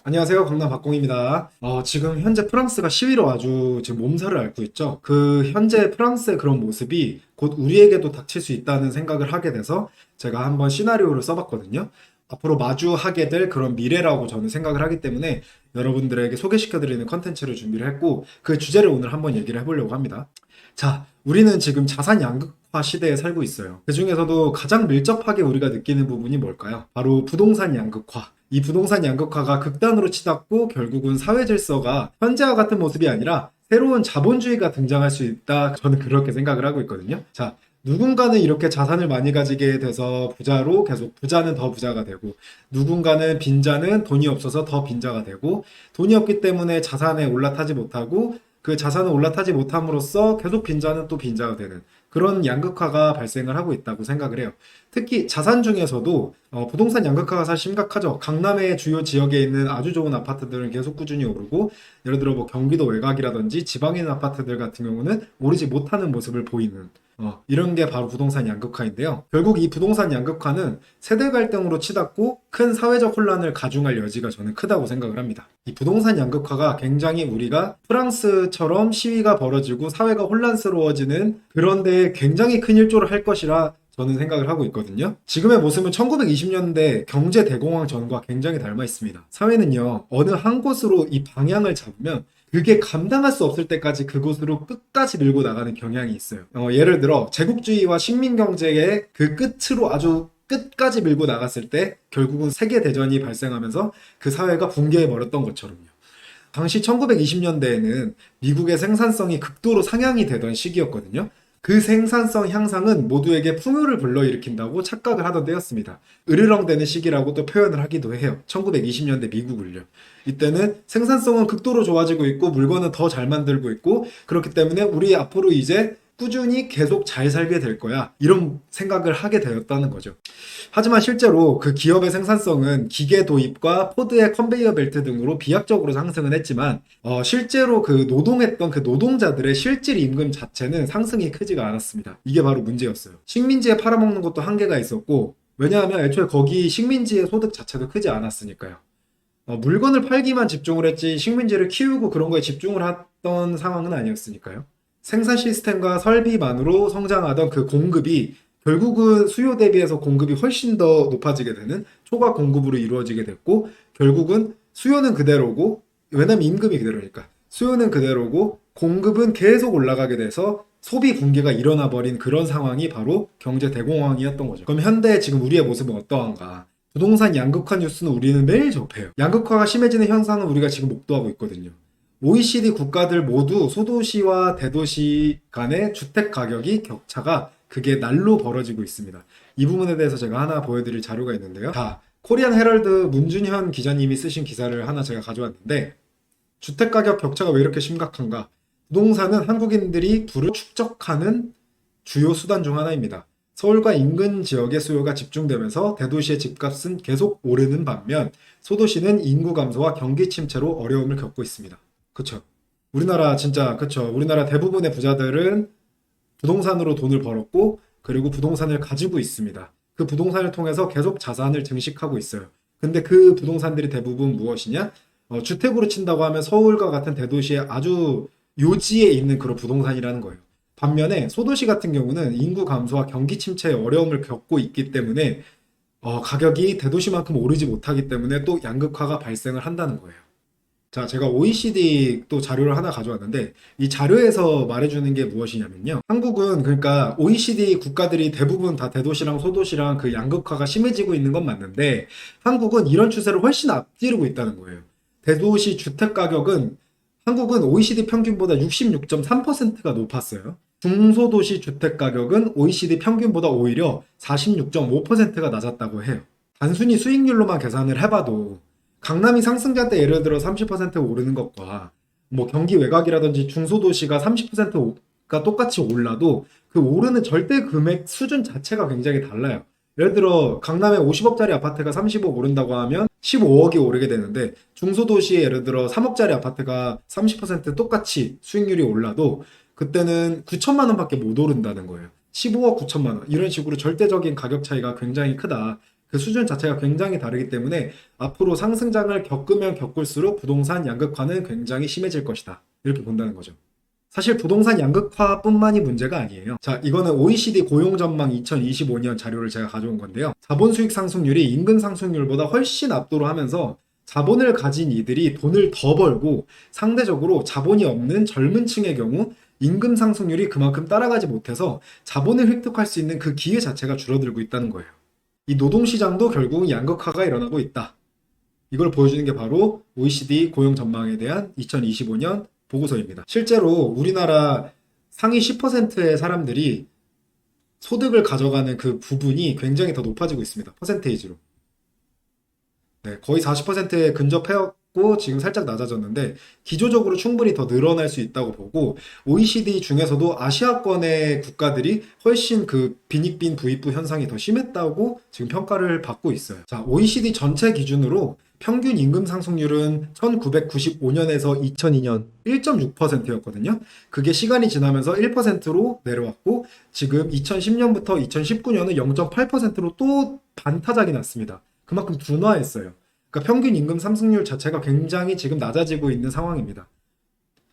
안녕하세요. 강남 박공입니다. 지금 현재 프랑스가 시위로 아주 지금 몸살을 앓고 있죠. 그 현재 프랑스의 그런 모습이 곧 우리에게도 닥칠 수 있다는 생각을 하게 돼서 제가 한번 시나리오를 써봤거든요. 앞으로 마주하게 될 그런 미래라고 저는 생각을 하기 때문에 여러분들에게 소개시켜드리는 컨텐츠를 준비를 했고 그 주제를 오늘 한번 얘기를 해보려고 합니다. 자, 우리는 지금 자산 양극화 시대에 살고 있어요. 그 중에서도 가장 밀접하게 우리가 느끼는 부분이 뭘까요? 바로 부동산 양극화. 이 부동산 양극화가 극단으로 치닫고 결국은 사회 질서가 현재와 같은 모습이 아니라 새로운 자본주의가 등장할 수 있다. 저는 그렇게 생각을 하고 있거든요. 자, 누군가는 이렇게 자산을 많이 가지게 돼서 부자로 계속 부자는 더 부자가 되고 누군가는 빈자는 돈이 없어서 더 빈자가 되고 돈이 없기 때문에 자산에 올라타지 못하고 그 자산을 올라타지 못함으로써 계속 빈자는 또 빈자가 되는 그런 양극화가 발생을 하고 있다고 생각을 해요. 특히 자산 중에서도 부동산 양극화가 사실 심각하죠. 강남의 주요 지역에 있는 아주 좋은 아파트들은 계속 꾸준히 오르고 예를 들어 뭐 경기도 외곽이라든지 지방에 있는 아파트들 같은 경우는 오르지 못하는 모습을 보이는 이런 게 바로 부동산 양극화인데요. 결국 이 부동산 양극화는 세대 갈등으로 치닫고 큰 사회적 혼란을 가중할 여지가 저는 크다고 생각을 합니다. 이 부동산 양극화가 굉장히 우리가 프랑스처럼 시위가 벌어지고 사회가 혼란스러워지는 그런 데에 굉장히 큰 일조를 할 것이라 저는 생각을 하고 있거든요. 지금의 모습은 1920년대 경제 대공황 전과 굉장히 닮아 있습니다. 사회는요, 어느 한 곳으로 이 방향을 잡으면 그게 감당할 수 없을 때까지 그곳으로 끝까지 밀고 나가는 경향이 있어요. 예를 들어 제국주의와 식민경제의 그 끝으로 아주 끝까지 밀고 나갔을 때 결국은 세계대전이 발생하면서 그 사회가 붕괴해버렸던 것처럼요. 당시 1920년대에는 미국의 생산성이 극도로 상향이 되던 시기였거든요. 그 생산성 향상은 모두에게 풍요를 불러일으킨다고 착각을 하던 때였습니다. 으르렁대는 시기라고 또 표현을 하기도 해요. 1920년대 미국을요. 이때는 생산성은 극도로 좋아지고 있고 물건은 더 잘 만들고 있고 그렇기 때문에 우리 앞으로 이제 꾸준히 계속 잘 살게 될 거야. 이런 생각을 하게 되었다는 거죠. 하지만 실제로 그 기업의 생산성은 기계 도입과 포드의 컨베이어 벨트 등으로 비약적으로 상승은 했지만 실제로 그 노동했던 그 노동자들의 실질 임금 자체는 상승이 크지가 않았습니다. 이게 바로 문제였어요. 식민지에 팔아먹는 것도 한계가 있었고 왜냐하면 애초에 거기 식민지의 소득 자체도 크지 않았으니까요. 물건을 팔기만 집중을 했지 식민지를 키우고 그런 거에 집중을 했던 상황은 아니었으니까요. 생산 시스템과 설비만으로 성장하던 그 공급이 결국은 수요 대비해서 공급이 훨씬 더 높아지게 되는 초과 공급으로 이루어지게 됐고 결국은 수요는 그대로고 왜냐면 임금이 그대로니까 수요는 그대로고 공급은 계속 올라가게 돼서 소비 붕괴가 일어나 버린 그런 상황이 바로 경제 대공황이었던 거죠. 그럼 현대 지금 우리의 모습은 어떠한가? 부동산 양극화 뉴스는 우리는 매일 접해요. 양극화가 심해지는 현상은 우리가 지금 목도하고 있거든요. OECD 국가들 모두 소도시와 대도시 간의 주택 가격이 격차가 그게 날로 벌어지고 있습니다. 이 부분에 대해서 제가 하나 보여드릴 자료가 있는데요. 자, 코리안 헤럴드 문준현 기자님이 쓰신 기사를 하나 제가 가져왔는데 주택 가격 격차가 왜 이렇게 심각한가? 부동산은 한국인들이 부를 축적하는 주요 수단 중 하나입니다. 서울과 인근 지역의 수요가 집중되면서 대도시의 집값은 계속 오르는 반면 소도시는 인구 감소와 경기 침체로 어려움을 겪고 있습니다. 그쵸? 우리나라 진짜 그쵸? 우리나라 대부분의 부자들은 부동산으로 돈을 벌었고 그리고 부동산을 가지고 있습니다. 그 부동산을 통해서 계속 자산을 증식하고 있어요. 근데 그 부동산들이 대부분 무엇이냐? 주택으로 친다고 하면 서울과 같은 대도시의 아주 요지에 있는 그런 부동산이라는 거예요. 반면에 소도시 같은 경우는 인구 감소와 경기 침체의 어려움을 겪고 있기 때문에 가격이 대도시만큼 오르지 못하기 때문에 또 양극화가 발생을 한다는 거예요. 자, 제가 OECD 또 자료를 하나 가져왔는데 이 자료에서 말해주는 게 무엇이냐면요. 한국은 그러니까 OECD 국가들이 대부분 다 대도시랑 소도시랑 그 양극화가 심해지고 있는 건 맞는데 한국은 이런 추세를 훨씬 앞지르고 있다는 거예요. 대도시 주택 가격은 한국은 OECD 평균보다 66.3%가 높았어요. 중소도시 주택 가격은 OECD 평균보다 오히려 46.5%가 낮았다고 해요. 단순히 수익률로만 계산을 해봐도 강남이 상승장 때 예를 들어 30% 오르는 것과 뭐 경기 외곽이라든지 중소도시가 30%가 똑같이 올라도 그 오르는 절대 금액 수준 자체가 굉장히 달라요. 예를 들어 강남에 50억짜리 아파트가 30억 오른다고 하면 15억이 오르게 되는데 중소도시에 예를 들어 3억짜리 아파트가 30% 똑같이 수익률이 올라도 그때는 9천만 원밖에 못 오른다는 거예요. 15억 9천만 원 이런 식으로 절대적인 가격 차이가 굉장히 크다. 그 수준 자체가 굉장히 다르기 때문에 앞으로 상승장을 겪으면 겪을수록 부동산 양극화는 굉장히 심해질 것이다. 이렇게 본다는 거죠. 사실 부동산 양극화뿐만이 문제가 아니에요. 자, 이거는 OECD 고용 전망 2025년 자료를 제가 가져온 건데요. 자본 수익 상승률이 임금 상승률보다 훨씬 압도를 하면서 자본을 가진 이들이 돈을 더 벌고 상대적으로 자본이 없는 젊은 층의 경우 임금 상승률이 그만큼 따라가지 못해서 자본을 획득할 수 있는 그 기회 자체가 줄어들고 있다는 거예요. 이 노동시장도 결국은 양극화가 일어나고 있다. 이걸 보여주는 게 바로 OECD 고용 전망에 대한 2025년 보고서입니다. 실제로 우리나라 상위 10%의 사람들이 소득을 가져가는 그 부분이 굉장히 더 높아지고 있습니다. 퍼센테이지로. 네, 거의 40%에 근접해왔고 지금 살짝 낮아졌는데 기조적으로 충분히 더 늘어날 수 있다고 보고 OECD 중에서도 아시아권의 국가들이 훨씬 그 빈익빈 부익부 현상이 더 심했다고 지금 평가를 받고 있어요. 자, OECD 전체 기준으로 평균 임금 상승률은 1995년에서 2002년 1.6%였거든요. 그게 시간이 지나면서 1%로 내려왔고 지금 2010년부터 2019년은 0.8%로 또 반타작이 났습니다. 그만큼 둔화했어요. 그러니까 평균 임금 상승률 자체가 굉장히 지금 낮아지고 있는 상황입니다.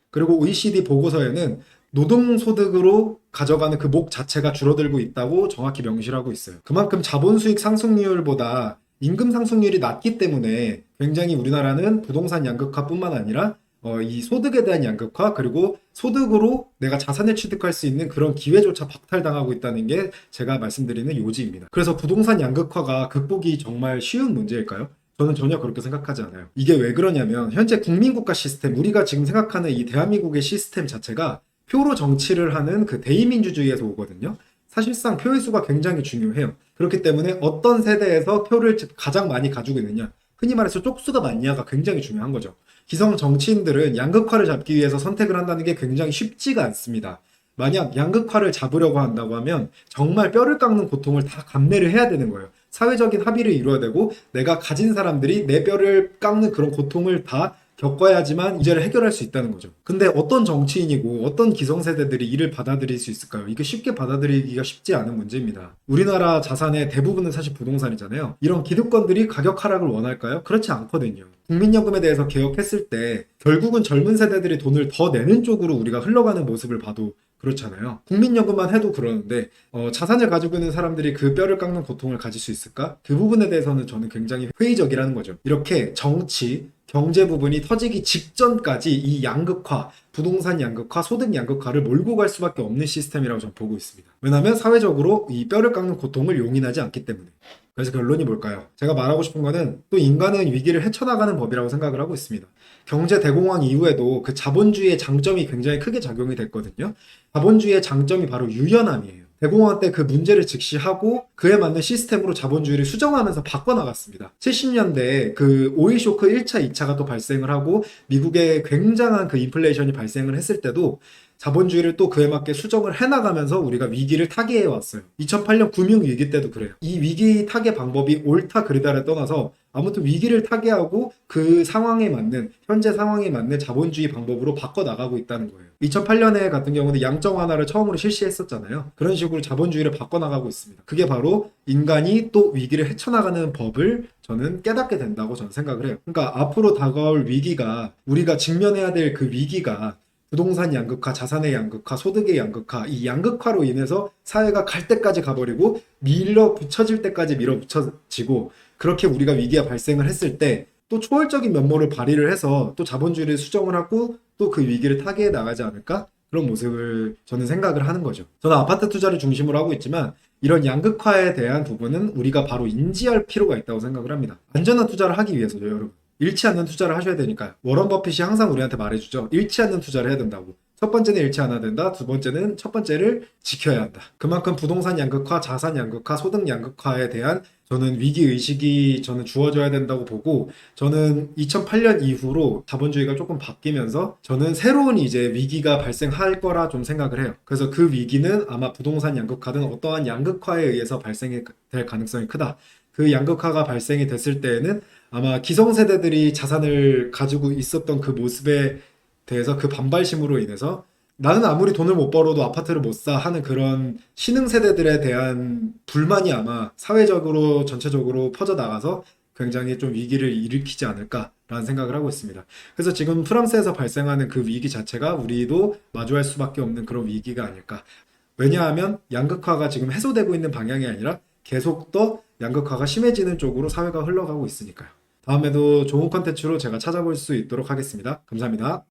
그리고 OECD 보고서에는 노동소득으로 가져가는 그 목 자체가 줄어들고 있다고 정확히 명시를 하고 있어요. 그만큼 자본수익 상승률보다 임금 상승률이 낮기 때문에 굉장히 우리나라는 부동산 양극화뿐만 아니라 이 소득에 대한 양극화 그리고 소득으로 내가 자산을 취득할 수 있는 그런 기회조차 박탈당하고 있다는 게 제가 말씀드리는 요지입니다. 그래서 부동산 양극화가 극복이 정말 쉬운 문제일까요? 저는 전혀 그렇게 생각하지 않아요. 이게 왜 그러냐면 현재 국민국가 시스템, 우리가 지금 생각하는 이 대한민국의 시스템 자체가 표로 정치를 하는 그 대의민주주의에서 오거든요. 사실상 표의 수가 굉장히 중요해요. 그렇기 때문에 어떤 세대에서 표를 가장 많이 가지고 있느냐, 흔히 말해서 쪽수가 많냐가 굉장히 중요한 거죠. 기성 정치인들은 양극화를 잡기 위해서 선택을 한다는 게 굉장히 쉽지가 않습니다. 만약 양극화를 잡으려고 한다고 하면 정말 뼈를 깎는 고통을 다 감내를 해야 되는 거예요. 사회적인 합의를 이루어야 되고 내가 가진 사람들이 내 뼈를 깎는 그런 고통을 다 겪어야지만 문제를 해결할 수 있다는 거죠. 근데 어떤 정치인이고 어떤 기성세대들이 이를 받아들일 수 있을까요? 이게 쉽게 받아들이기가 쉽지 않은 문제입니다. 우리나라 자산의 대부분은 사실 부동산이잖아요. 이런 기득권들이 가격 하락을 원할까요? 그렇지 않거든요. 국민연금에 대해서 개혁했을 때 결국은 젊은 세대들이 돈을 더 내는 쪽으로 우리가 흘러가는 모습을 봐도 그렇잖아요. 국민연금만 해도 그러는데 자산을 가지고 있는 사람들이 그 뼈를 깎는 고통을 가질 수 있을까? 그 부분에 대해서는 저는 굉장히 회의적이라는 거죠. 이렇게 정치, 경제 부분이 터지기 직전까지 이 양극화, 부동산 양극화, 소득 양극화를 몰고 갈 수밖에 없는 시스템이라고 저는 보고 있습니다. 왜냐하면 사회적으로 이 뼈를 깎는 고통을 용인하지 않기 때문에. 그래서 결론이 뭘까요? 제가 말하고 싶은 거는 또 인간은 위기를 헤쳐나가는 법이라고 생각을 하고 있습니다. 경제 대공황 이후에도 그 자본주의의 장점이 굉장히 크게 작용이 됐거든요. 자본주의의 장점이 바로 유연함이에요. 대공황 때 그 문제를 직시하고 그에 맞는 시스템으로 자본주의를 수정하면서 바꿔나갔습니다. 70년대에 그 오일 쇼크 1차, 2차가 또 발생을 하고 미국에 굉장한 그 인플레이션이 발생을 했을 때도 자본주의를 또 그에 맞게 수정을 해나가면서 우리가 위기를 타개해 왔어요. 2008년 금융위기 때도 그래요. 이 위기 타개 방법이 옳다 그르다를 떠나서 아무튼 위기를 타개하고 그 상황에 맞는 현재 상황에 맞는 자본주의 방법으로 바꿔나가고 있다는 거예요. 2008년에 같은 경우는 양적 완화를 처음으로 실시했었잖아요. 그런 식으로 자본주의를 바꿔나가고 있습니다. 그게 바로 인간이 또 위기를 헤쳐나가는 법을 저는 깨닫게 된다고 저는 생각을 해요. 그러니까 앞으로 다가올 위기가 우리가 직면해야 될 그 위기가 부동산 양극화, 자산의 양극화, 소득의 양극화, 이 양극화로 인해서 사회가 갈 때까지 가버리고 밀어붙여질 때까지 밀어붙여지고 그렇게 우리가 위기가 발생을 했을 때 또 초월적인 면모를 발휘를 해서 또 자본주의를 수정을 하고 또 그 위기를 타개해 나가지 않을까? 그런 모습을 저는 생각을 하는 거죠. 저는 아파트 투자를 중심으로 하고 있지만 이런 양극화에 대한 부분은 우리가 바로 인지할 필요가 있다고 생각을 합니다. 안전한 투자를 하기 위해서죠, 여러분. 잃지 않는 투자를 하셔야 되니까요. 워런 버핏이 항상 우리한테 말해주죠. 잃지 않는 투자를 해야 된다고. 첫 번째는 잃지 않아야 된다. 두 번째는 첫 번째를 지켜야 한다. 그만큼 부동산 양극화, 자산 양극화, 소득 양극화에 대한 저는 위기의식이 저는 주어져야 된다고 보고 저는 2008년 이후로 자본주의가 조금 바뀌면서 저는 새로운 이제 위기가 발생할 거라 좀 생각을 해요. 그래서 그 위기는 아마 부동산 양극화든 어떠한 양극화에 의해서 발생이 될 가능성이 크다. 그 양극화가 발생이 됐을 때에는 아마 기성세대들이 자산을 가지고 있었던 그 모습에 대해서 그 반발심으로 인해서 나는 아무리 돈을 못 벌어도 아파트를 못 사 하는 그런 신흥 세대들에 대한 불만이 아마 사회적으로 전체적으로 퍼져 나가서 굉장히 좀 위기를 일으키지 않을까라는 생각을 하고 있습니다. 그래서 지금 프랑스에서 발생하는 그 위기 자체가 우리도 마주할 수밖에 없는 그런 위기가 아닐까. 왜냐하면 양극화가 지금 해소되고 있는 방향이 아니라 계속 더 양극화가 심해지는 쪽으로 사회가 흘러가고 있으니까요. 다음에도 좋은 컨텐츠로 제가 찾아볼 수 있도록 하겠습니다. 감사합니다.